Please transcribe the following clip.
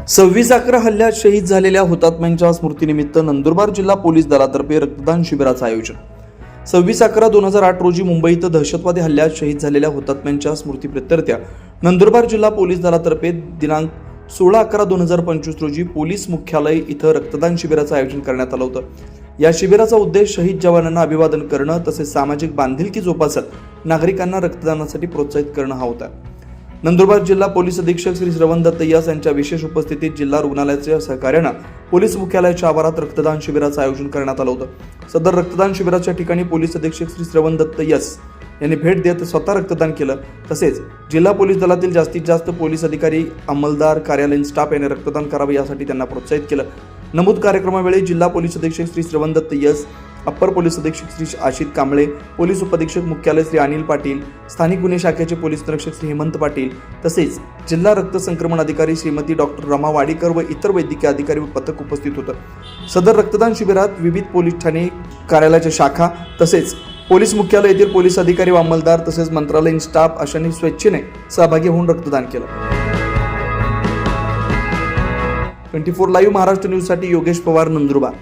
26/11 हल्ल्यात शहीद झालेल्या हुतात्म्यांच्या स्मृतीनिमित्त नंदुरबार जिल्हा पोलीस दलातर्फे रक्तदान शिबिराचं आयोजन. 26/11/2008 रोजी मुंबईत दहशतवादी हल्ल्यात शहीद झालेल्या हुतात्म्यांच्या स्मृतीप्रित्यर्थ नंदुरबार जिल्हा पोलीस दलातर्फे दिनांक 16/11/2025 रोजी पोलीस मुख्यालय इथं रक्तदान शिबिराचं आयोजन करण्यात आलं होतं. या शिबिराचा उद्देश शहीद जवानांना अभिवादन करणं तसेच सामाजिक बांधिलकी जोपासत नागरिकांना रक्तदानासाठी प्रोत्साहित करणं हा होता. नंदुरबार जिल्हा पोलीस अधीक्षक श्री श्रवण दत्त यस यांच्या विशेष उपस्थितीत जिल्हा रुग्णालयाच्या सहकार्यानं पोलीस मुख्यालयाच्या आवारात रक्तदान शिबिराचं आयोजन करण्यात आलं होतं. सदर रक्तदान शिबिराच्या ठिकाणी पोलीस अधीक्षक श्री श्रवण दत्त यस यांनी भेट देत स्वतः रक्तदान केलं. तसेच जिल्हा पोलीस दलातील जास्तीत जास्त पोलीस अधिकारी, अंमलदार, कार्यालयीन स्टाफ यांनी रक्तदान करावं यासाठी त्यांना प्रोत्साहित केलं. नमूद कार्यक्रमावेळी जिल्हा पोलीस अधीक्षक श्री श्रवण दत्त यस, अप्पर पोलीस अधीक्षक श्री आशित कांबळे, पोलीस उपअधीक्षक मुख्यालय श्री अनिल पाटील, स्थानिक गुन्हे शाखेचे पोलीस निरीक्षक श्री हेमंत पाटील तसेच जिल्हा रक्त संक्रमण अधिकारी श्रीमती डॉक्टर रमा वाडीकर व इतर वैद्यकीय अधिकारी व पथक उपस्थित होतं. सदर रक्तदान शिबिरात विविध पोलीस ठाणे कार्यालयाच्या शाखा तसेच पोलीस मुख्यालय येथील पोलीस अधिकारी व अंमलदार तसेच मंत्रालयीन स्टाफ अशांनी स्वेच्छेने सहभागी होऊन रक्तदान केलं. 24 लाईव्ह महाराष्ट्र न्यूजसाठी योगेश पवार, नंदुरबार.